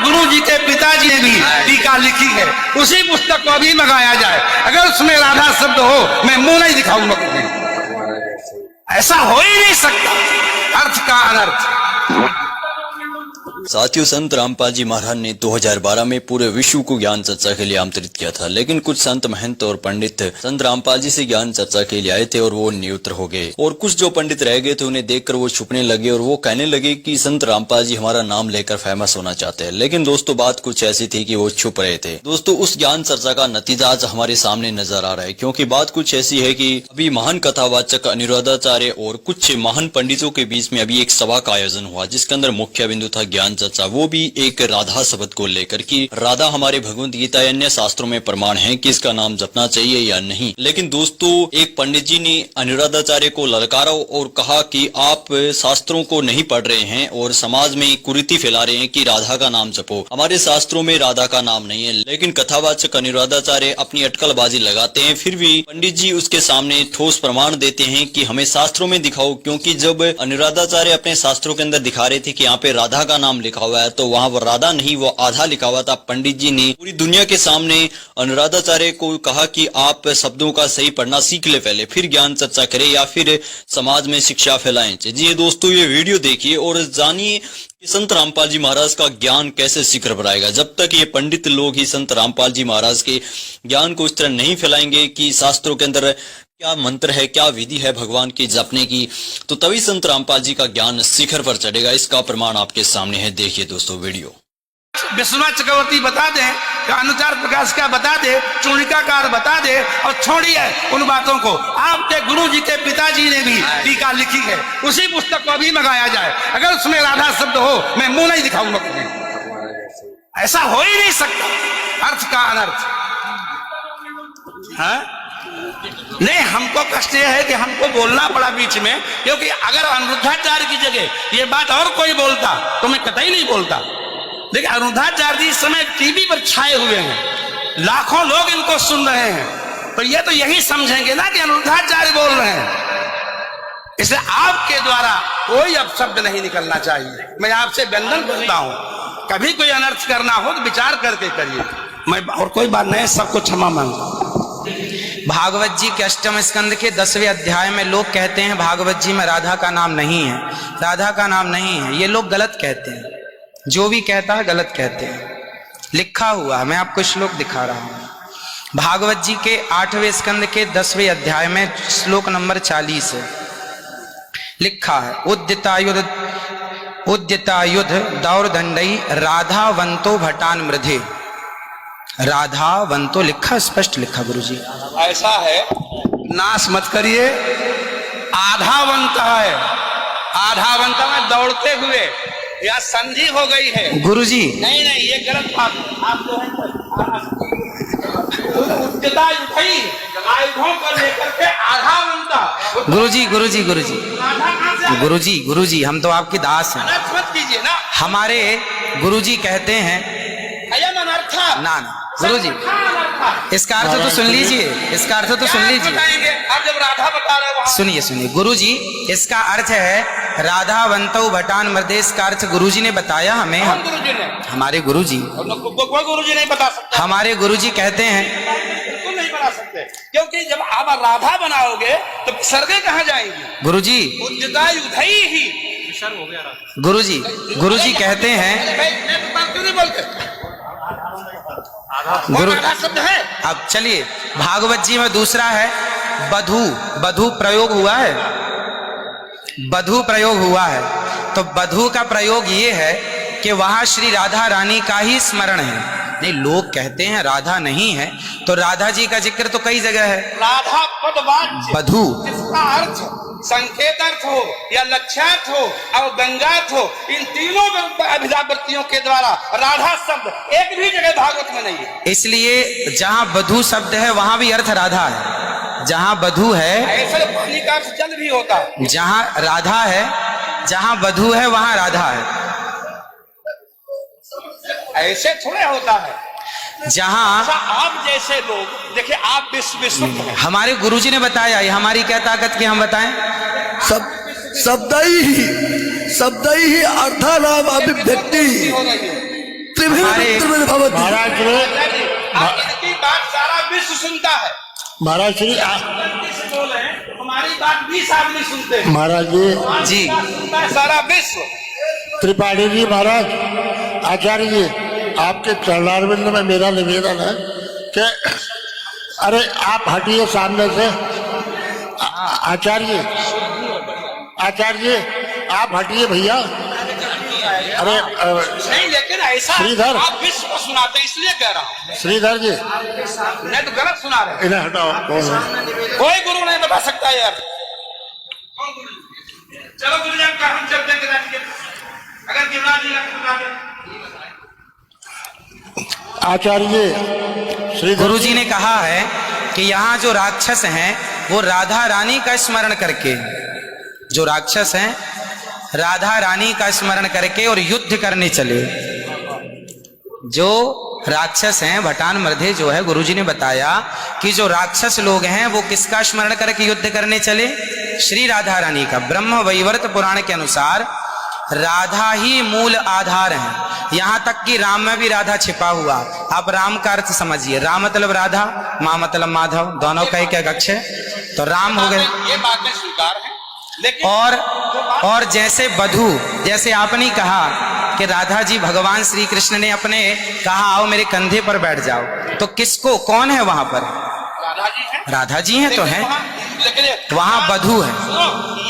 गुरु जी के पिताजी ने भी टीका लिखी है, उसी पुस्तक को अभी मंगाया जाए। अगर उसमें राधा शब्द हो, मैं मुंह नहीं दिखाऊंगा तुम्हें। ऐसा हो ही नहीं सकता, अर्थ का अनर्थ। साथियों, संत रामपाल जी महाराज ने 2012 में पूरे विश्व को ज्ञान चर्चा के लिए आमंत्रित किया था, लेकिन कुछ संत महंत और पंडित संत रामपाल जी से ज्ञान चर्चा के लिए आए थे और वो निरुत्तर हो गए, और कुछ जो पंडित रह गए थे उन्हें देखकर वो छुपने लगे और वो कहने लगे कि संत रामपाल जी हमारा नाम लेकर फेमस होना चाहते हैं। लेकिन दोस्तों, बात कुछ ऐसी थी कि वो छुप रहे थे। दोस्तों, उस ज्ञान चर्चा का नतीजा आज हमारे सामने नजर आ रहा है, क्योंकि बात कुछ ऐसी है कि अभी महान कथावाचक अनिरुद्धाचार्य और कुछ महान पंडितों के बीच में अभी एक सभा का आयोजन हुआ, जिसके अंदर मुख्य बिंदु था ज्ञान चर्चा, वो भी एक राधा शब्द को लेकर कि राधा हमारे भगवत गीता या अन्य शास्त्रों में प्रमाण है कि इसका नाम जपना चाहिए या नहीं। लेकिन दोस्तों, एक पंडित जी ने अनिरुद्धाचार्य को ललकारा और कहा कि आप शास्त्रों को नहीं पढ़ रहे हैं और समाज में कुरीति फैला रहे हैं कि राधा का नाम जपो, हमारे शास्त्रों में राधा का नाम नहीं है। लेकिन कथावाचक अनिरुद्धाचार्य अपनी अटकलबाजी लगाते हैं, फिर भी पंडित जी उसके सामने ठोस प्रमाण देते हैं कि हमें शास्त्रों में दिखाओ, क्योंकि जब अनिरुद्धाचार्य अपने शास्त्रों के अंदर दिखा रहे थे कि यहाँ पे राधा का नाम लिखा हुआ है, तो वहाँ वो राधा नहीं, वो आधा लिखा हुआ था। पंडित जी ने पूरी दुनिया के सामने अनिरुद्धाचार्य को कहा कि आप शब्दों का सही पढ़ना सीख ले पहले, फिर ज्ञान चर्चा करें या फिर समाज में शिक्षा फैलाएं। जी दोस्तों, ये वीडियो देखिए और जानिए कि संत रामपाल जी महाराज का ज्ञान कैसे शिखर पर आएगा। जब तक ये पंडित लोग ही संत रामपाल जी महाराज के ज्ञान को इस तरह नहीं फैलाएंगे कि शास्त्रों के अंदर क्या मंत्र है, क्या विधि है भगवान की जपने की, तो तभी संत रामपाल जी का ज्ञान शिखर पर चढ़ेगा। इसका प्रमाण आपके सामने है, देखिए दोस्तों वीडियो। विश्वनाथ चक्रवर्ती बता दे, अनुचार प्रकाश का बता दे, चूड़िकाकार बता दे, और छोड़िए उन बातों को। आपके गुरु जी के पिताजी ने भी टीका लिखी है, उसी पुस्तक को अभी मंगाया जाए। अगर उसमें राधा शब्द हो, मैं मुंह नहीं दिखाऊंगा तुम्हें। ऐसा हो ही नहीं सकता, अर्थ का अनर्थ। हाँ? नहीं, हमको कष्ट यह है कि हमको बोलना पड़ा बीच में, क्योंकि अगर अनिरुद्धाचार्य की जगह ये बात और कोई बोलता तो मैं कतई नहीं बोलता। लेकिन अनिरुद्धाचार्य जी इस समय टीवी पर छाए हुए हैं, लाखों लोग इनको सुन रहे हैं, तो ये तो यही समझेंगे ना कि अनिरुद्धाचार्य बोल रहे हैं। इसलिए आपके द्वारा कोई अपशब्द नहीं निकलना चाहिए। मैं आपसे वंदन करता हूं, कभी कोई अनर्थ करना हो तो विचार करके करिए। मैं और कोई बात नहीं, सबको क्षमा मांगता हूं। भागवत जी के 8वें स्कंद के 10वें अध्याय में लोग कहते हैं भागवत जी में राधा का नाम नहीं है, राधा का नाम नहीं है। ये लोग गलत कहते हैं, जो भी कहता है गलत कहते हैं। लिखा हुआ है, मैं आपको श्लोक दिखा रहा हूं। भागवत जी के 8वें स्कंद के 10वें अध्याय में श्लोक नंबर 40 है, लिखा है उद्यतायुध दौरदंडई राधावंतो भटान मृधे। राधावंतो लिखा, स्पष्ट लिखा गुरुजी। ऐसा है, नाश मत करिए। आधावंत है, आधावंत में दौड़ते हुए या संधि हो गई है गुरुजी। नहीं नहीं, ये गलत बात। आप जो है आयुधों को लेकर के आधावंत। गुरुजी गुरुजी गुरुजी गुरुजी गुरुजी, हम तो आपके दास हैं, मत कीजिए ना। हमारे गुरुजी कहते हैं ना गुरुजी, इसका अर्थ तो सुन लीजिए, इसका अर्थ तो सुन लीजिए। आप जब राधा बता रहे हो, सुनिए सुनिए गुरुजी, इसका अर्थ है राधावंतो भटान मृदेश का अर्थ गुरुजी ने बताया हमें। गुरुजी ने, हमारे गुरुजी, कोई गुरुजी नहीं बता सकता। हमारे गुरुजी कहते हैं बिल्कुल नहीं बता सकते, क्योंकि जब आप राधा बनाओगे तो विसर्गे कहाँ जाएंगी? गुरुजी उद्यतायुधई ही गुरुजी, गुरुजी कहते हैं क्यों नहीं बोलते? गुरु शब्द है। अब चलिए, भागवत जी में दूसरा है बधू। बधू प्रयोग हुआ है, बधू प्रयोग हुआ है। तो बधू का प्रयोग ये है कि वहां श्री राधा रानी का ही स्मरण है। नहीं, लोग कहते हैं राधा नहीं है, तो राधा जी का जिक्र तो कई जगह है। राधा पदवाच्य बधू, इसका अर्थ संकेत अर्थ हो या लक्ष्यार्थ हो और गंगार्थ हो, इन तीनों अभिधावृत्तियों के द्वारा राधा शब्द एक भी जगह भागवत में नहीं है। इसलिए जहां बधू शब्द है वहां भी अर्थ राधा है। जहां बधू है, ऐसे पानी का अर्थ जल भी होता है। जहां राधा है, जहां बधू है वहां राधा है। ऐसे थोड़े होता है। जहां आप जैसे लोग देखिए, आप विश्व हमारे गुरुजी ने बताया, ये हमारी क्या ताकत की हम बताएं? शब्द ही अर्थानाम अभिव्यक्ति त्रिभिन्न भवति। महाराज श्री इनकी बात सारा विश्व सुनता है। महाराज श्री गलती से बोल रहे हैं, हमारी बात 20 आदमी सुनते हैं। महाराज जी सुनता है सारा विश्व। त्रिपाठी जी महाराज, आचार्य जी, आपके चरणारविंद में मेरा निवेदन है कि अरे आप हटिए सामने से। आचार्य जी आप हटिए भैया। अरे नहीं, लेकिन ऐसा श्रीधर। आप विश्व को सुनाते हैं, इसलिए कह रहा हूँ। श्रीधर जी नहीं तो गलत सुना रहे हैं। इन्हें हटाओ। कोई गुरु नहीं बता सकता यार। चलो गुरुजन का हम चलते हैं गिरिराज के। अगर गिरिराज जी का आचार्य जी श्रीधर गुरु जी ने कहा है कि यहाँ जो राक्षस हैं वो राधा रानी का स्मरण करके, जो राक्षस हैं राधा रानी का स्मरण करके और युद्ध करने चले। जो राक्षस हैं भटान मर्धे जो है, गुरुजी ने बताया कि जो राक्षस लोग हैं वो किसका स्मरण करके युद्ध करने चले? श्री राधा रानी का। ब्रह्म वैवर्त पुराण के अनुसार राधा ही मूल आधार है। यहां तक कि राम में भी राधा छिपा हुआ। आप राम का अर्थ समझिए, राम मतलब राधा, माँ मतलब माधव, दोनों का एक अक्ष है, तो राम हो गए। ये बातें स्वीकार है, लेकिन और जैसे वधू, जैसे आपने कहा कि राधा जी भगवान श्री कृष्ण ने अपने कहा आओ मेरे कंधे पर बैठ जाओ, तो किसको, कौन है वहां पर? राधा जी हैं। राधा जी हैं तो हैं, लेकिन वहां वधू है।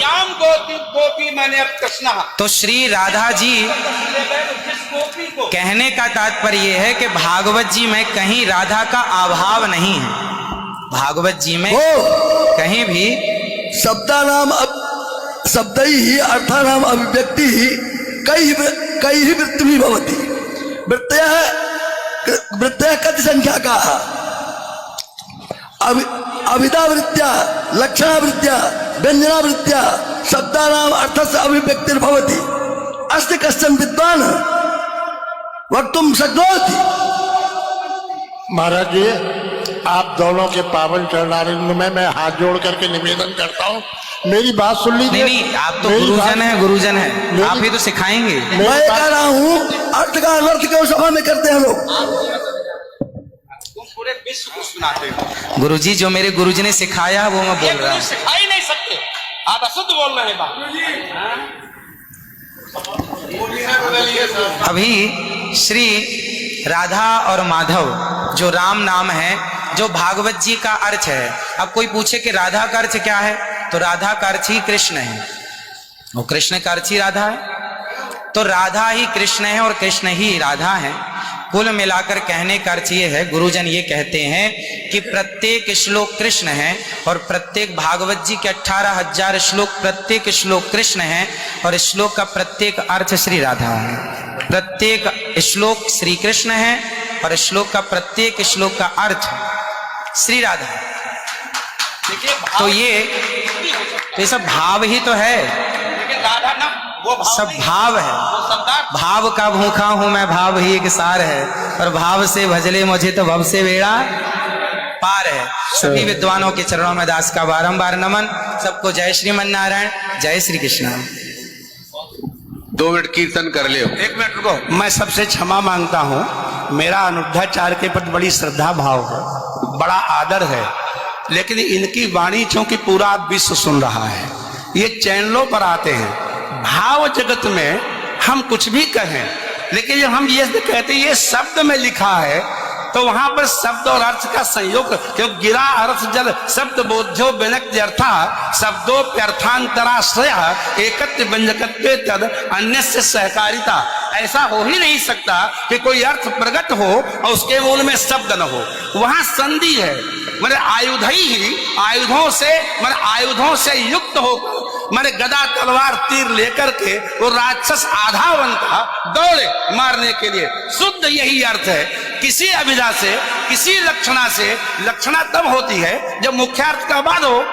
याम गोपी मैंने अब कृष्णा। तो श्री राधा जी, जिस गोपी को कहने का तात्पर्य यह है कि भागवत जी में कहीं राधा का अभाव नहीं है। भागवत जी में कहीं भी शब्दैहि अर्थानाम अभिव्यक्ति कई वृत्ति भवति। वृत्तयः कति संख्या का? अभिधावृत्त्या, लक्षणावृत्त्या, व्यंजनावृत्त्या शब्दानाम अर्थस्य अभिव्यक्तिर्भवति। अस्ति कश्चन विद्वान् वक्तुं शक्नोति। महाराज जी, आप दोनों के पावन चरणारिंद में मैं हाथ जोड़ करके निवेदन करता हूँ, मेरी बात सुन लीजिए। नहीं, आप तो गुरुजन है, गुरुजन है, आप ही तो सिखाएंगे। मैं कह रहा हूँ अर्थ का अनर्थ क्यों सभा में करते हैं लोग? तुम पूरे विश्व को सुनाते हो। गुरुजी जो मेरे गुरुजी ने सिखाया वो मैं बोल रहा हूँ। सिखा ही नहीं सकते, आप अशुद्ध बोल रहे हैं बात। अभी श्री राधा और माधव जो राम नाम है, जो भागवत जी का अर्थ है। अब कोई पूछे कि राधा का अर्थ क्या है, तो राधा का अर्थ ही कृष्ण है, और कृष्ण का अर्थ ही राधा है। तो राधा ही कृष्ण है और कृष्ण ही राधा है। कुल मिलाकर कहने का अर्थ ये है, गुरुजन ये कहते हैं कि प्रत्येक श्लोक कृष्ण है और प्रत्येक भागवत जी के 18,000 श्लोक, प्रत्येक श्लोक कृष्ण है और श्लोक का प्रत्येक अर्थ श्री राधा है। प्रत्येक श्लोक श्री कृष्ण है और श्लोक का प्रत्येक श्लोक का अर्थ श्री राधा है। तो ये सब भाव ही तो है, लेकिन राधा ना वो भाव सब नहीं, भाव है। वो शब्दार्थ। भाव का भूखा हूं मैं, भाव ही एक सार है, और भाव से भजले मुझे तो भव से बेड़ा पार है। सभी विद्वानों के चरणों में दास का बारंबार नमन। सबको जय श्रीमन नारायण, जय श्री कृष्ण। 2 मिनट कीर्तन कर लियो। 1 मिनट रुको, मैं सबसे क्षमा मांगता हूँ। मेरा अनिरुद्धाचार्य के प्रति बड़ी श्रद्धा भाव है, बड़ा आदर है, लेकिन इनकी वाणी चूंकि पूरा विश्व सुन रहा है, ये चैनलों पर आते हैं। भाव जगत में हम कुछ भी कहें, लेकिन जब हम ये कहते हैं ये शब्द में लिखा है, तो वहां पर शब्द और अर्थ का संयोग, क्यों गिरा अर्थ जल शब्द बोध्यो व्यनक्त्यर्था शब्दोप्यर्थांतराश्रय एकत्व व्यंजकत्वे तद अन्य से सहकारिता। ऐसा हो ही नहीं सकता कि कोई अर्थ प्रकट हो और उसके मूल में शब्द न हो। वहां संधि है, मैंने आयुधों से युक्त होकर मैंने गदा तलवार तीर लेकर के वो राक्षस आधा बनता दौड़े मारने के लिए। शुद्ध यही अर्थ है। किसी अभिधा से, किसी लक्षणा से, लक्षणा तब होती है जब मुख्यार्थ का बाद हो।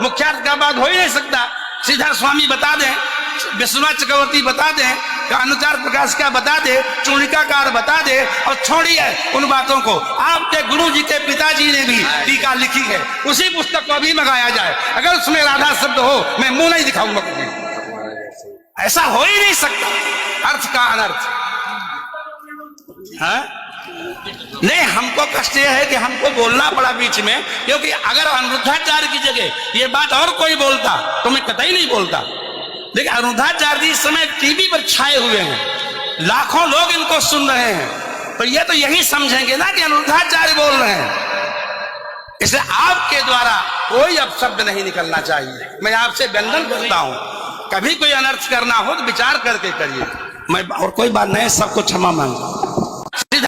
मुख्यार्थ का बाद हो ही नहीं सकता। सीधा स्वामी बता दें, विश्वनाथ चक्रवर्ती बता दें, अनुचार प्रकाश का बता दे, चूड़िकाकार बता दे, और छोड़िए उन बातों को। आपके गुरु जी के पिताजी ने भी टीका लिखी है, उसी पुस्तक को भी मंगाया जाए। अगर उसमें राधा शब्द हो, मैं मुंह नहीं दिखाऊंगा कभी। ऐसा हो ही नहीं सकता अर्थ का अनर्थ। हाँ? नहीं, हमको कष्ट यह है कि हमको बोलना पड़ा बीच में, क्योंकि अगर अनिरुद्धाचार्य की जगह ये बात और कोई बोलता तो मैं कतई नहीं बोलता। देखिए, अनिरुद्धाचार्य जी इस समय टीवी पर छाए हुए हैं, लाखों लोग इनको सुन रहे हैं, तो ये तो यही समझेंगे ना कि अनिरुद्धाचार्य बोल रहे हैं। इसलिए आपके द्वारा कोई अपशब्द नहीं निकलना चाहिए। मैं आपसे वंदन करता हूं, कभी कोई अनर्थ करना हो तो विचार करके करिए। मैं और कोई बात नहीं, सबको क्षमा मांगता हूं।